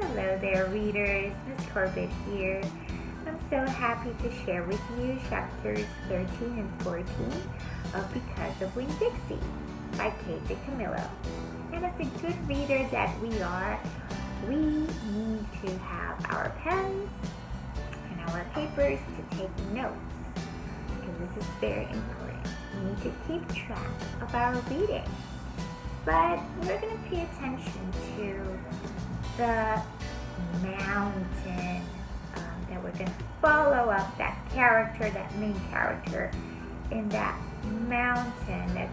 Hello there, readers. Miss Corbett here. I'm so happy to share with you chapters 13 and 14 of Because of Winn-Dixie by Kate DeCamillo. And as a good reader that we are, we need to have our pens and our papers to take notes because this is very important. We need to keep track of our reading. But we're going to pay attention to the mountain that we're going to follow up that character, that main character in that mountain. That,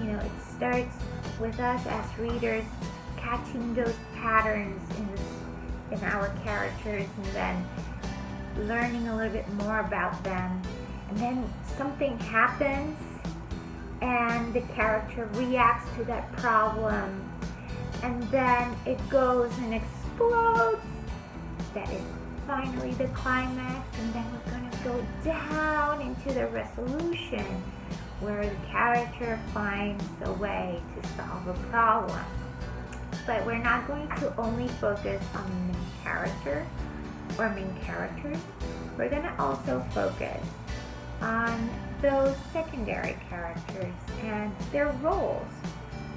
it starts with us as readers catching those patterns in our characters and then learning a little bit more about them. And then something happens and the character reacts to that problem, and then it goes and explodes. That is finally the climax, and then we're going to go down into the resolution where the character finds a way to solve a problem. But we're not going to only focus on the main character or main characters. We're going to also focus on those secondary characters and their roles.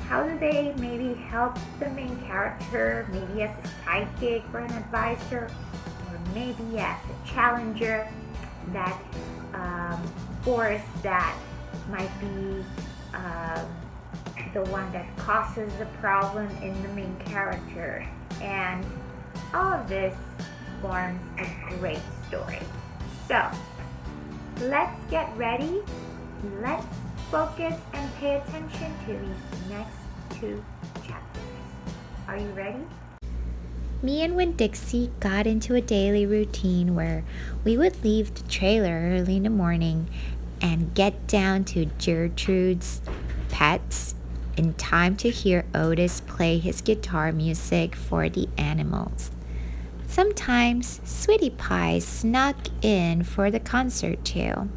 How do they maybe help the main character, maybe as a sidekick or an advisor, or maybe as a challenger, that force that might be the one that causes the problem in the main character. And all of this forms a great story. So, let's get ready. Let's focus and pay attention to these next 2 chapters. Are you ready? Me and Winn-Dixie got into a daily routine where we would leave the trailer early in the morning and get down to Gertrude's Pets in time to hear Otis play his guitar music for the animals. Sometimes Sweetie Pie snuck in for the concert too.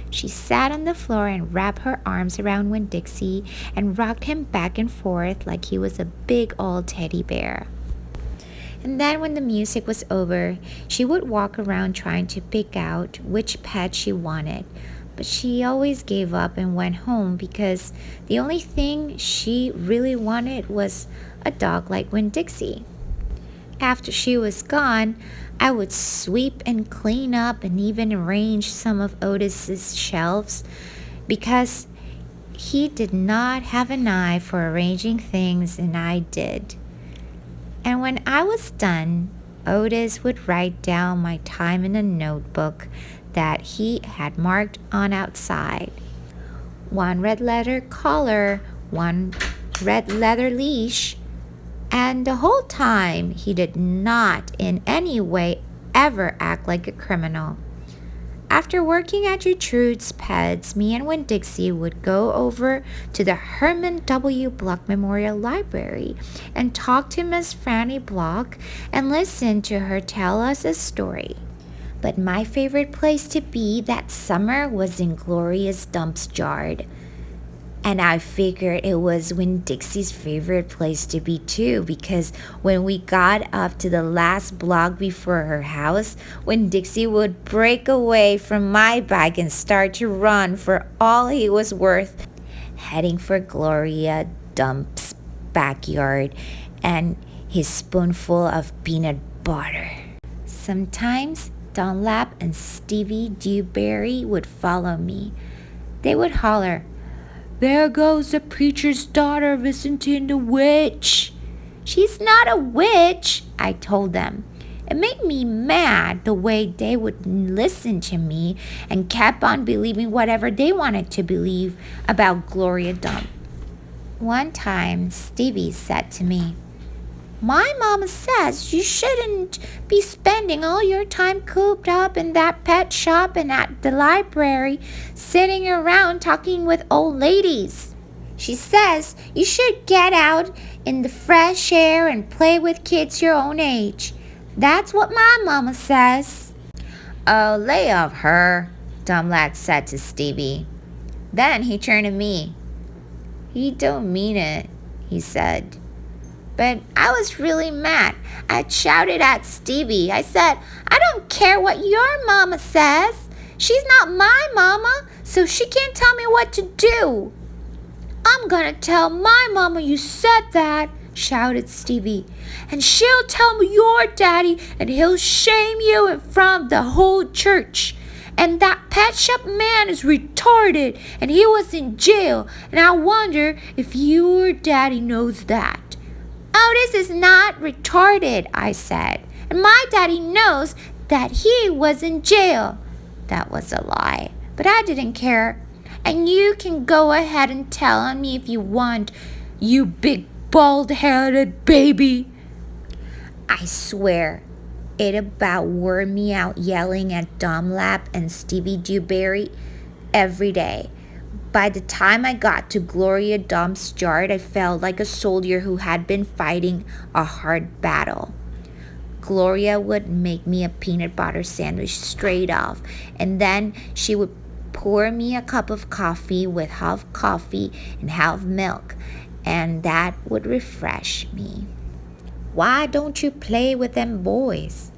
She sat on the floor and wrapped her arms around Winn-Dixie and rocked him back and forth like he was a big old teddy bear. And then when the music was over, she would walk around trying to pick out which pet she wanted. But she always gave up and went home because the only thing she really wanted was a dog like Winn-Dixie. After she was gone, I would sweep and clean up and even arrange some of Otis's shelves because he did not have an eye for arranging things and I did. And when I was done, Otis would write down my time in a notebook that he had marked on outside. 1 red leather collar, 1 red leather leash, and the whole time he did not in any way ever act like a criminal. After working at Gertrude's Pets, me and Winn-Dixie would go over to the Herman W. Block Memorial Library and talk to Miss Franny Block and listen to her tell us a story. But my favorite place to be that summer was in Gloria's Dumps Yard. And I figured it was Winn-Dixie's favorite place to be too, because when we got up to the last block before her house, Winn-Dixie would break away from my bike and start to run for all he was worth, heading for Gloria Dump's backyard and his spoonful of peanut butter. Sometimes Dunlap and Stevie Dewberry would follow me. They would holler, "There goes the preacher's daughter visiting the witch." "She's not a witch," I told them. It made me mad the way they would listen to me and kept on believing whatever they wanted to believe about Gloria Dump. One time, Stevie said to me, "My mama says you shouldn't be spending all your time cooped up in that pet shop and at the library sitting around talking with old ladies. She says you should get out in the fresh air and play with kids your own age. That's what my mama says." "Oh, lay off her," Dumlad said to Stevie. Then he turned to me. "He don't mean it," he said. but I was really mad. I shouted at Stevie. I said, I don't care what your mama says. She's not my mama, so she can't tell me what to do. I'm gonna tell my mama you said that, shouted Stevie. And she'll tell your daddy, and he'll shame you in front of the whole church. And that pet shop man is retarded, and he was in jail, and I wonder if your daddy knows that. Otis is not retarded, I said, and my daddy knows that he was in jail. That was a lie, but I didn't care. And you can go ahead and tell on me if you want, you big bald-headed baby. I swear, it about wore me out yelling at Dunlap and Stevie Dewberry every day. By the time I got to Gloria Dump's yard, I felt like a soldier who had been fighting a hard battle. Gloria would make me a peanut butter sandwich straight off, and then she would pour me a cup of coffee with half coffee and half milk, and that would refresh me. Why don't you play with them boys?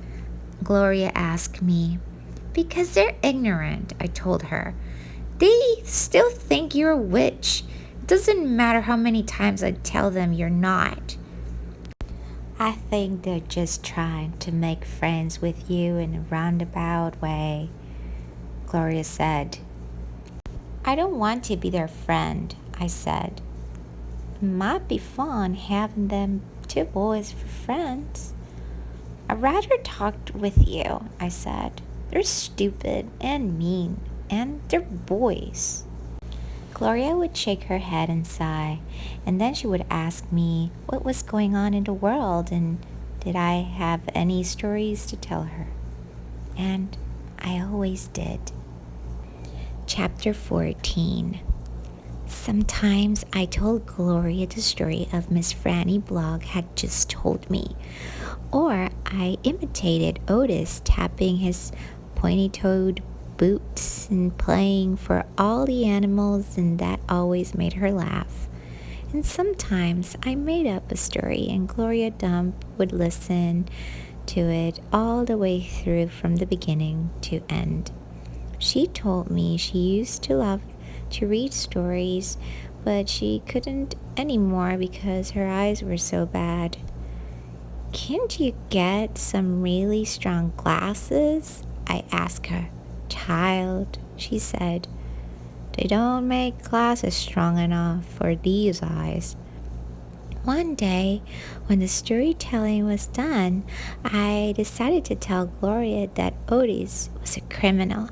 Gloria asked me. Because they're ignorant, I told her. They still think you're a witch. It doesn't matter how many times I tell them you're not. I think they're just trying to make friends with you in a roundabout way, Gloria said. I don't want to be their friend, I said. It might be fun having them two boys for friends. I'd rather talk with you, I said. They're stupid and mean, and they're boys. Gloria would shake her head and sigh, and then she would ask me what was going on in the world and did I have any stories to tell her. And I always did. Chapter 14. Sometimes I told Gloria the story of Miss Franny Blogg had just told me, or I imitated Otis tapping his pointy-toed boots and playing for all the animals, and that always made her laugh. And sometimes I made up a story and Gloria Dump would listen to it all the way through from the beginning to end. She told me she used to love to read stories, but she couldn't anymore because her eyes were so bad. Can't you get some really strong glasses? I asked her. Child, she said, they don't make glasses strong enough for these eyes. One day, when the storytelling was done, I decided to tell Gloria that Otis was a criminal.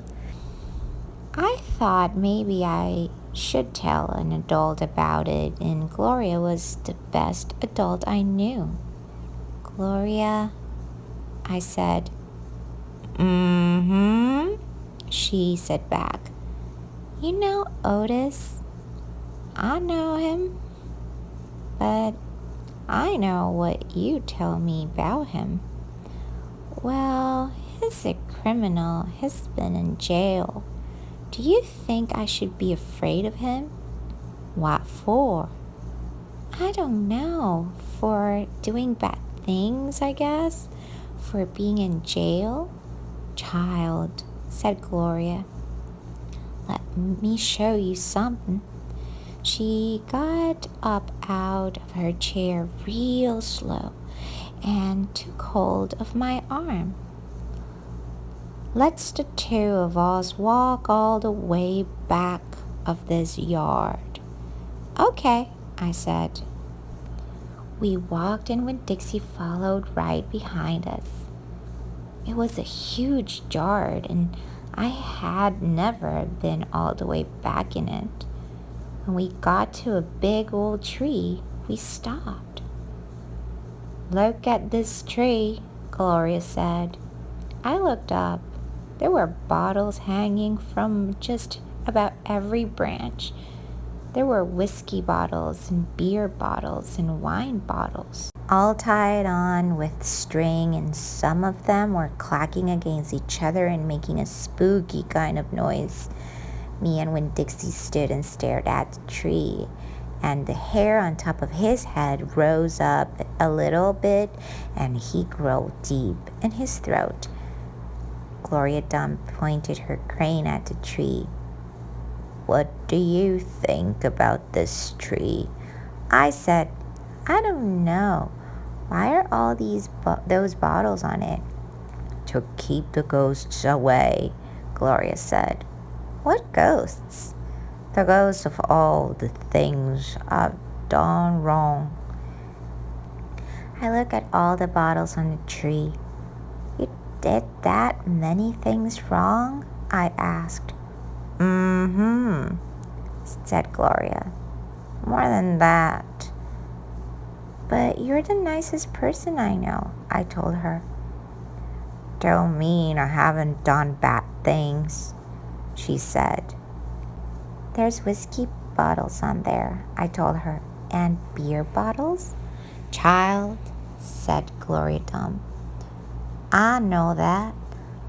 I thought maybe I should tell an adult about it, and Gloria was the best adult I knew. Gloria, I said. She said back. You know Otis? I know him, but I know what you tell me about him. Well, he's a criminal. He's been in jail. Do you think I should be afraid of him? What for? I don't know. For doing bad things, I guess. For being in jail. Child, said Gloria. Let me show you something. She got up out of her chair real slow and took hold of my arm. Let's the two of us walk all the way back of this yard. Okay, I said. We walked and Winn-Dixie followed right behind us. It was a huge yard, and I had never been all the way back in it. When we got to a big old tree, we stopped. Look at this tree, Gloria said. I looked up. There were bottles hanging from just about every branch. There were whiskey bottles and beer bottles and wine bottles, all tied on with string, and some of them were clacking against each other and making a spooky kind of noise. Me and Winn-Dixie stood and stared at the tree, and the hair on top of his head rose up a little bit, and he grew deep in his throat. Gloria Dunn pointed her crane at the tree. "What do you think about this tree?" I said, "I don't know. Why are all those bottles on it?" "To keep the ghosts away," Gloria said. "What ghosts?" "The ghosts of all the things I've done wrong." I looked at all the bottles on the tree. "You did that many things wrong?" I asked. "Mm-hmm," said Gloria. "More than that." "But you're the nicest person I know," I told her. "Don't mean I haven't done bad things," she said. "There's whiskey bottles on there," I told her. "And beer bottles?" "Child," said Gloria Dunn, "I know that.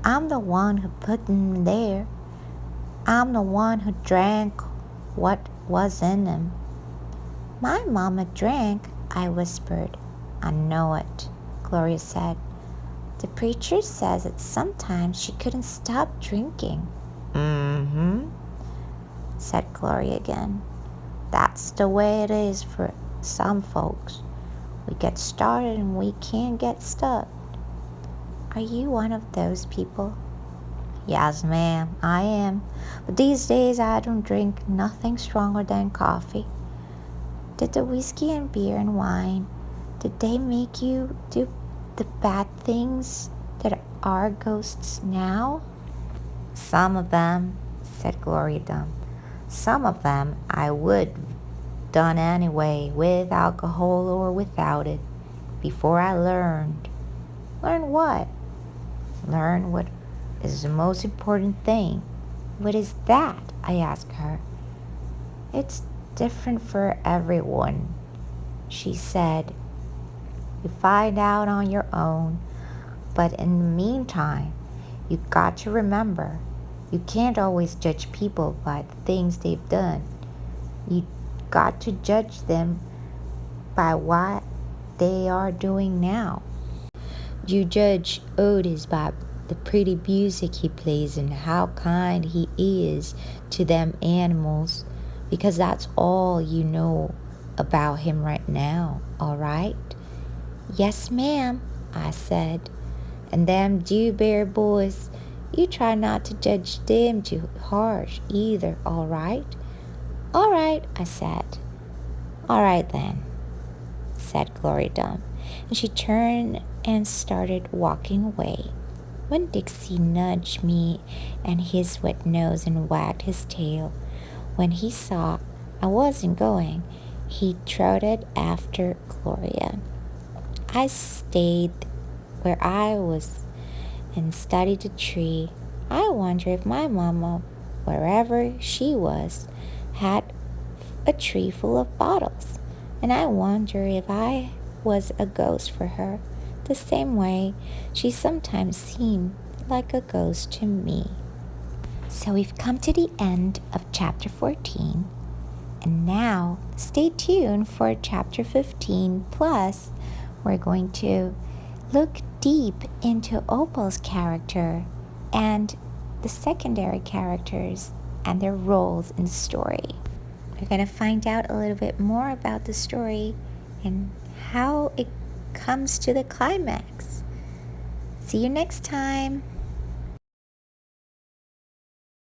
I'm the one who put them there. I'm the one who drank what was in them." "My mama drank," I whispered. "I know it," Gloria said. "The preacher says that sometimes she couldn't stop drinking." "Mm-hmm," said Gloria again. "That's the way it is for some folks. We get started and we can't get stuck." "Are you one of those people?" "Yes, ma'am, I am. But these days I don't drink nothing stronger than coffee." "Did the whiskey and beer and wine, did they make you do the bad things that are ghosts now?" "Some of them," said Gloria Dunn. "Some of them I would done anyway, with alcohol or without it, before I learned." "Learn what?" "Learn what is the most important thing." "What is that?" I asked her. "It's different for everyone," she said. "You find out on your own, but in the meantime, you got to remember, you can't always judge people by the things they've done. You got to judge them by what they are doing now. You judge Otis by the pretty music he plays and how kind he is to them animals, because that's all you know about him right now, all right?" "Yes, ma'am," I said. "And them Dewberry boys, you try not to judge them too harsh either, all right?" "All right," I said. "All right then," said Gloria Dunn, and she turned and started walking away. Winn-Dixie nudged me and his wet nose and wagged his tail. When he saw I wasn't going, he trotted after Gloria. I stayed where I was and studied the tree. I wonder if my mama, wherever she was, had a tree full of bottles. And I wonder if I was a ghost for her, the same way she sometimes seemed like a ghost to me. So we've come to the end of chapter 14. And now stay tuned for chapter 15. Plus, we're going to look deep into Opal's character and the secondary characters and their roles in the story. We're going to find out a little bit more about the story and how it comes to the climax. See you next time.